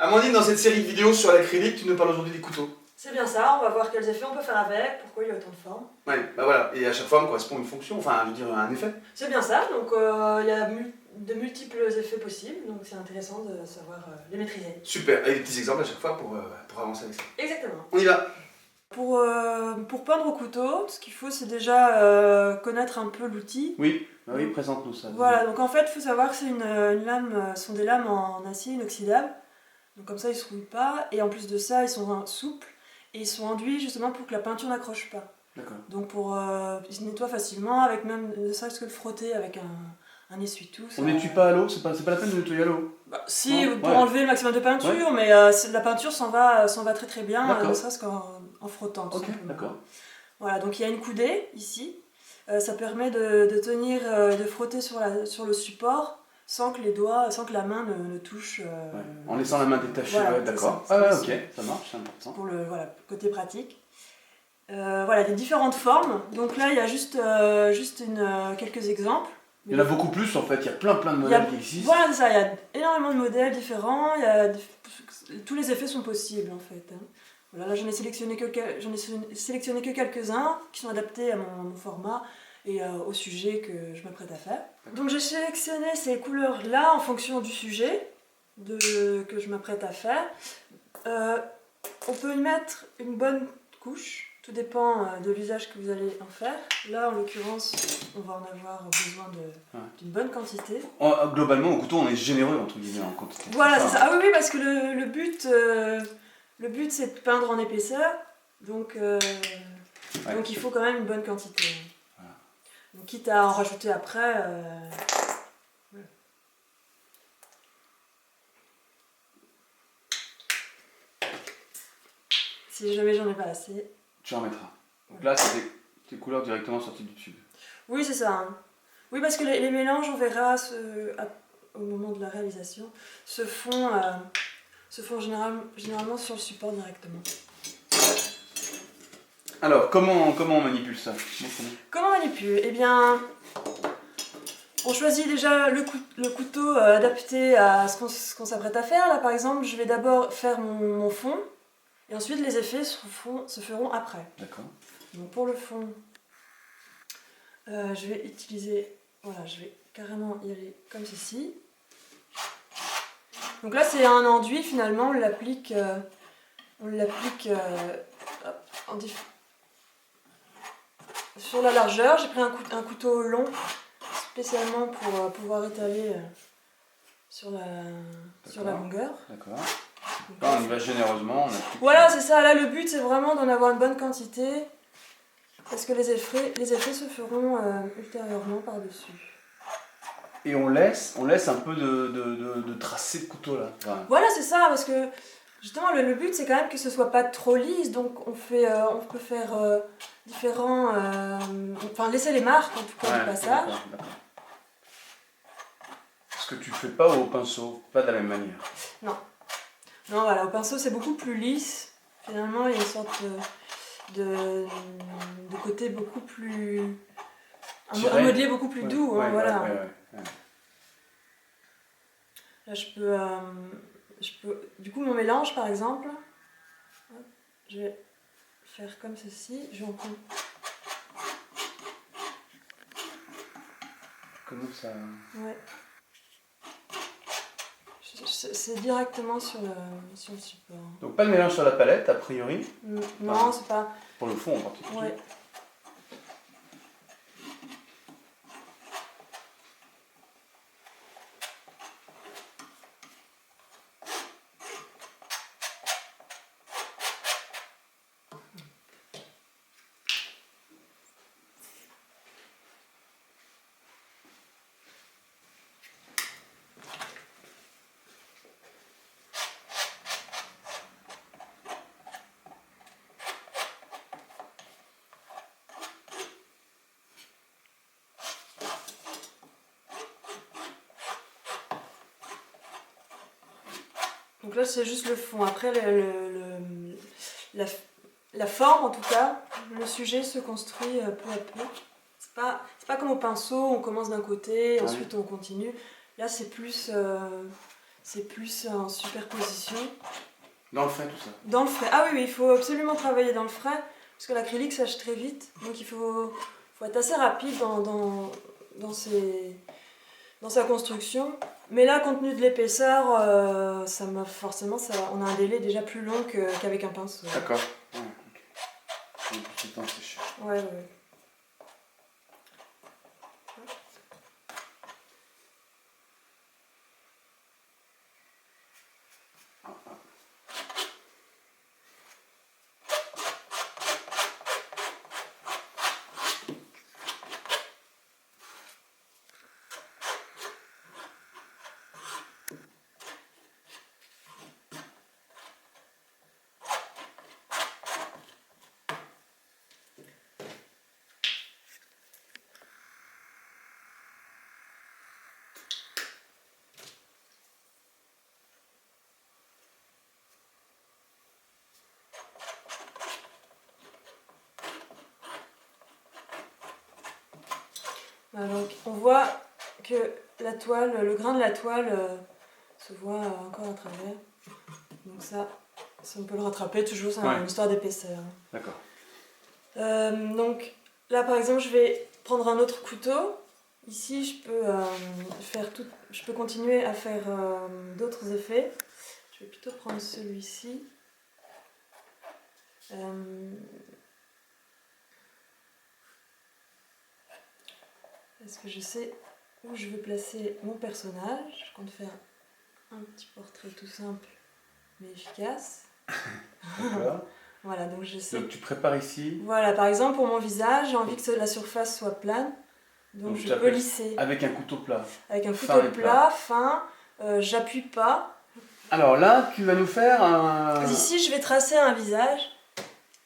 Amandine, dans cette série de vidéos sur l'acrylique, tu nous parles aujourd'hui des couteaux. C'est bien ça, on va voir quels effets on peut faire avec, pourquoi il y a autant de formes. Ouais, bah voilà, et à chaque forme correspond une fonction, enfin, je veux dire, un effet. C'est bien ça, donc il y a de multiples effets possibles, donc c'est intéressant de savoir les maîtriser. Super, avec des petits exemples à chaque fois pour avancer avec ça. Exactement. On y va. Pour peindre au couteau, ce qu'il faut c'est déjà connaître un peu l'outil. Oui, présente-nous ça. Voilà, donc en fait il faut savoir que c'est une lame, ce sont des lames en acier inoxydable, donc comme ça ils ne se rouillent pas, et en plus de ça ils sont souples, et ils sont enduits justement pour que la peinture n'accroche pas. D'accord. Donc ils se nettoient facilement, avec même ne serait-ce que le frotter avec un essuie-tout. On n'étue pas à l'eau, c'est pas la peine de nettoyer à l'eau. Bah, si, non, pour ouais. enlever le maximum de peinture, Ouais. mais la peinture s'en va très très bien, ne serait-ce qu'en frottant. Ok, d'accord. Voilà, donc il y a une coudée ici, ça permet de tenir, de frotter sur le support sans que la main ne touche. Ouais. En laissant la main détachée, voilà, ouais, d'accord. ça, Ah, ok, ça marche, c'est important. Pour le côté pratique. Voilà, des différentes formes. Donc là, il y a juste quelques exemples. Il y en a beaucoup plus en fait, il y a plein de modèles qui existent. Voilà, c'est ça, il y a énormément de modèles différents, tous les effets sont possibles en fait. Voilà, là j'en ai sélectionné que quelques-uns qui sont adaptés à mon format et au sujet que je m'apprête à faire. Donc j'ai sélectionné ces couleurs-là en fonction du sujet que je m'apprête à faire. On peut y mettre une bonne couche. Tout dépend de l'usage que vous allez en faire. Là, en l'occurrence, on va en avoir besoin d'une bonne quantité. Globalement, au couteau, on est généreux entre guillemets en quantité. Voilà, c'est ça. Ah oui, parce que le but, c'est de peindre en épaisseur. Donc il faut quand même une bonne quantité. Voilà. Donc, quitte à en rajouter après. Voilà. Si jamais j'en ai pas assez. Tu en mettras. Donc là, c'est des couleurs directement sorties du tube. Oui, c'est ça. Oui, parce que les mélanges, on verra au moment de la réalisation, se font généralement sur le support directement. Alors, comment on manipule ça? Comment on manipule? Eh bien, on choisit déjà le couteau adapté à ce qu'on s'apprête à faire. Là, par exemple, je vais d'abord faire mon fond, et ensuite les effets se feront après. D'accord. Donc pour le fond, je vais utiliser, voilà, je vais carrément y aller comme ceci. Donc là c'est un enduit finalement, on l'applique sur la largeur. J'ai pris un couteau long spécialement pour pouvoir étaler sur la longueur. D'accord. Là, on y va généreusement. Voilà, c'est ça. Là, le but, c'est vraiment d'en avoir une bonne quantité, parce que les effets se feront ultérieurement par-dessus. Et on laisse un peu de tracé de couteau là. Enfin, voilà, c'est ça, parce que justement, le but, c'est quand même que ce soit pas trop lisse, donc on peut faire différents... enfin, laisser les marques, en tout cas, du passage. D'accord. Ce que tu fais pas au pinceau, pas de la même manière. Non, voilà, au pinceau c'est beaucoup plus lisse. Finalement, il y a une sorte de côté beaucoup plus... un modelé beaucoup plus doux, voilà. Ouais. Là, je peux... Du coup, mon mélange, par exemple, je vais faire comme ceci. Je vais en prendre... Comment ça... Ouais. C'est directement sur le support. Donc pas de mélange sur la palette, a priori. Non, c'est pas... Pour le fond en particulier. Ouais. Donc là, c'est juste le fond. Après, la forme, en tout cas, le sujet se construit peu à peu. C'est pas comme au pinceau, on commence d'un côté, ensuite on continue. Là, c'est plus c'est plus en superposition. Dans le frais, tout ça. Dans le frais. Ah oui, il faut absolument travailler dans le frais, parce que l'acrylique sèche très vite. Donc il faut être assez rapide dans sa construction. Mais là, compte tenu de l'épaisseur, on a un délai déjà plus long qu'avec un pinceau. D'accord. Ouais, ok. Donc, plus de temps à sécher. Ouais, ouais. Donc on voit que le grain de la toile se voit encore à travers. Donc ça on peut le rattraper toujours, c'est une histoire d'épaisseur. D'accord. Donc là par exemple je vais prendre un autre couteau. Ici je peux continuer à faire d'autres effets. Je vais plutôt prendre celui-ci. Est-ce que je sais où je veux placer mon personnage? Je compte faire un petit portrait tout simple mais efficace. D'accord. Voilà, donc je sais. Donc tu prépares ici. Voilà, par exemple pour mon visage, j'ai envie que la surface soit plane. Donc je peux lisser. Avec un couteau plat. Avec un couteau plat, fin, j'appuie pas. Alors là, tu vas nous faire un... Ici, je vais tracer un visage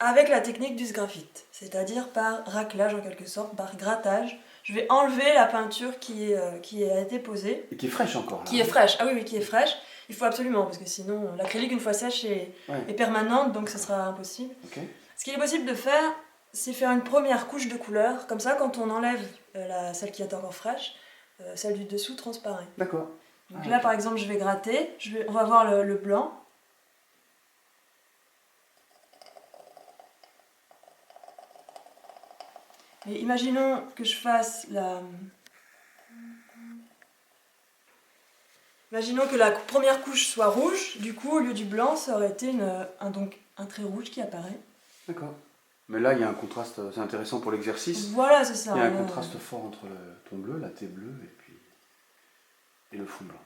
avec la technique du sgraffite, c'est-à-dire par raclage en quelque sorte, par grattage. Je vais enlever la peinture qui a été posée. Et qui est fraîche encore. Là. Qui est fraîche, ah oui, qui est fraîche. Il faut absolument, parce que sinon, l'acrylique, une fois sèche, est permanente, donc ça sera impossible. Okay. Ce qu'il est possible de faire, c'est faire une première couche de couleur. Comme ça, quand on enlève celle qui est encore fraîche, celle du dessous transparaît. D'accord. Donc là, par exemple, je vais gratter. On va voir le blanc. Et imaginons que je fasse Imaginons que la première couche soit rouge, du coup, au lieu du blanc, ça aurait été un trait rouge qui apparaît. D'accord. Mais là, il y a un contraste, c'est intéressant pour l'exercice. Voilà, c'est ça. Il y a un contraste fort entre le ton bleu, la thé bleue, et le fond blanc.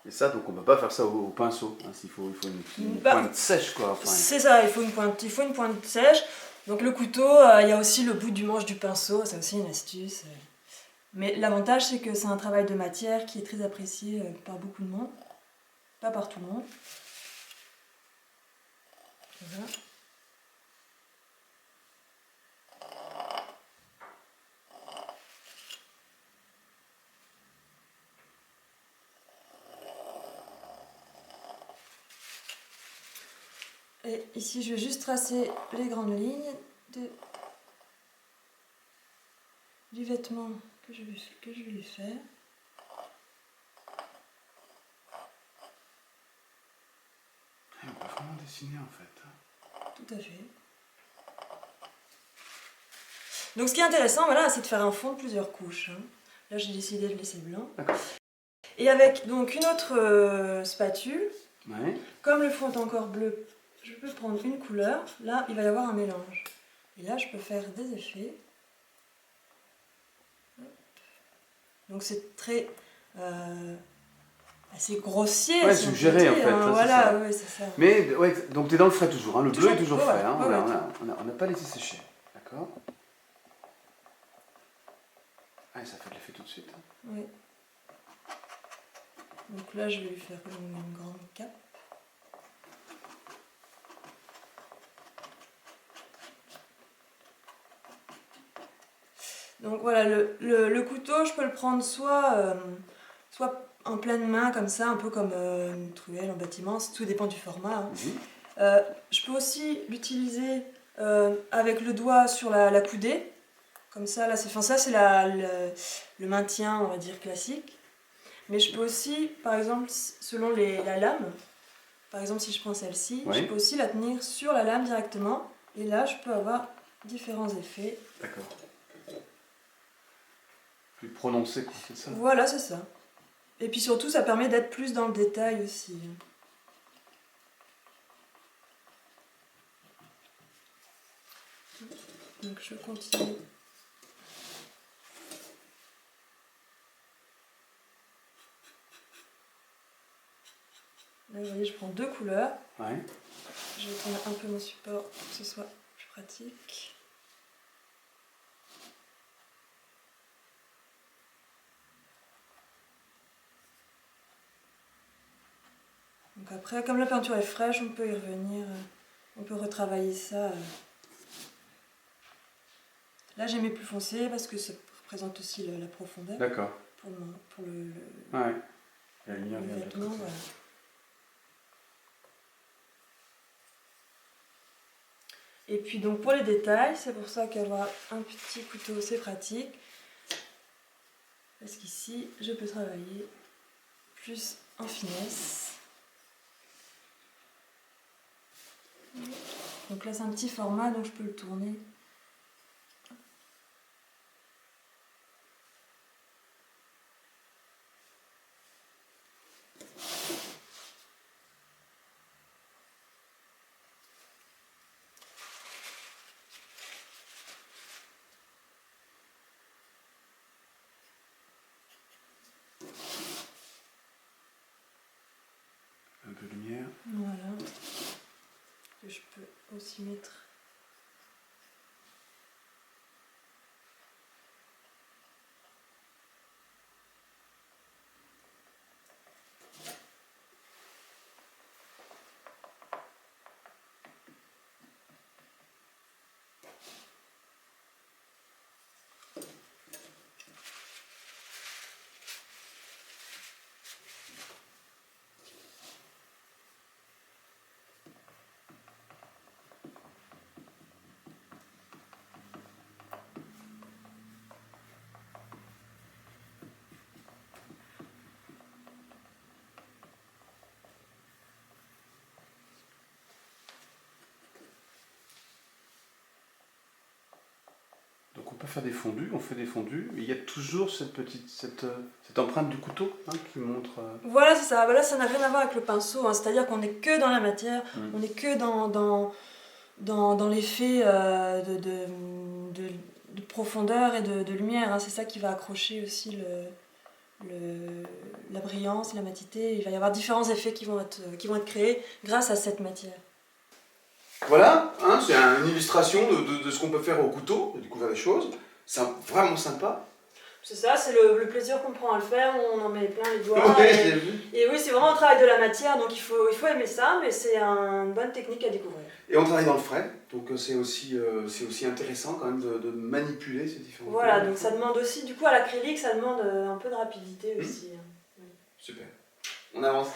Et ça, donc on ne peut pas faire ça au pinceau. Hein, il faut une pointe sèche, quoi. Enfin, c'est ça, il faut une pointe sèche. Donc le couteau, il y a aussi le bout du manche du pinceau, c'est aussi une astuce. Mais l'avantage, c'est que c'est un travail de matière qui est très apprécié par beaucoup de monde. Pas par tout le monde. Voilà. Et ici, je vais juste tracer les grandes lignes du vêtement que je vais lui faire. on peut vraiment dessiner en fait. Tout à fait. Donc ce qui est intéressant, voilà, c'est de faire un fond de plusieurs couches. Là, j'ai décidé de laisser blanc. Et avec donc une autre spatule, comme le fond est encore bleu, je peux prendre une couleur. Là, il va y avoir un mélange. Et là, je peux faire des effets. Donc c'est très assez grossier. Ouais, suggéré en fait. Hein, voilà, ouais, c'est ça. Mais ouais, donc tu es dans le frais toujours, hein. Le bleu est toujours frais. Hein. On n'a pas laissé sécher. D'accord. Ah, et ça fait de l'effet tout de suite. Oui. Donc là, je vais lui faire une grande cape. Donc voilà, le couteau, je peux le prendre soit en pleine main, comme ça, un peu comme une truelle en bâtiment, tout dépend du format. Hein. Je peux aussi l'utiliser avec le doigt sur la coudée, comme ça, là, ça c'est le maintien, on va dire, classique. Mais je peux aussi, par exemple, selon la lame, par exemple si je prends celle-ci, Oui. je peux aussi la tenir sur la lame directement, et là je peux avoir différents effets. D'accord. Plus prononcé, quoi, c'est ça? Voilà, c'est ça. Et puis surtout, ça permet d'être plus dans le détail aussi. Donc je continue. Là, vous voyez, je prends 2 couleurs. Ouais. Je vais tourner un peu mon support pour que ce soit plus pratique. Donc après, comme la peinture est fraîche, on peut y revenir, on peut retravailler ça. Là, j'ai mis plus foncé parce que ça représente aussi la profondeur. D'accord. Pour le Ouais. La lumière vient de l'autre vêtement, côté. voilà. Et puis donc pour les détails, c'est pour ça qu'avoir un petit couteau c'est pratique. Parce qu'ici, je peux travailler plus en finesse. Donc là c'est un petit format, donc je peux le tourner. Un peu de lumière. Voilà. Que je peux aussi mettre. Donc on peut faire des fondus, on fait des fondus. Il y a toujours cette empreinte du couteau qui montre. Voilà, c'est ça. Là, ça n'a rien à voir avec le pinceau. Hein. C'est-à-dire qu'on n'est que dans la matière, on n'est que dans l'effet de profondeur et de lumière. Hein. C'est ça qui va accrocher aussi la brillance, la matité. Il va y avoir différents effets qui vont être créés grâce à cette matière. Voilà, c'est une illustration de ce qu'on peut faire au couteau, j'ai découvert des choses, c'est vraiment sympa. C'est ça, c'est le plaisir qu'on prend à le faire, on en met plein les doigts. Ouais, et oui, c'est vraiment un travail de la matière, donc il faut aimer ça, mais c'est une bonne technique à découvrir. Et on travaille dans le frais, donc c'est aussi intéressant quand même de manipuler ces différents. Voilà, donc ça demande aussi, du coup à l'acrylique, ça demande un peu de rapidité aussi. Super, on avance.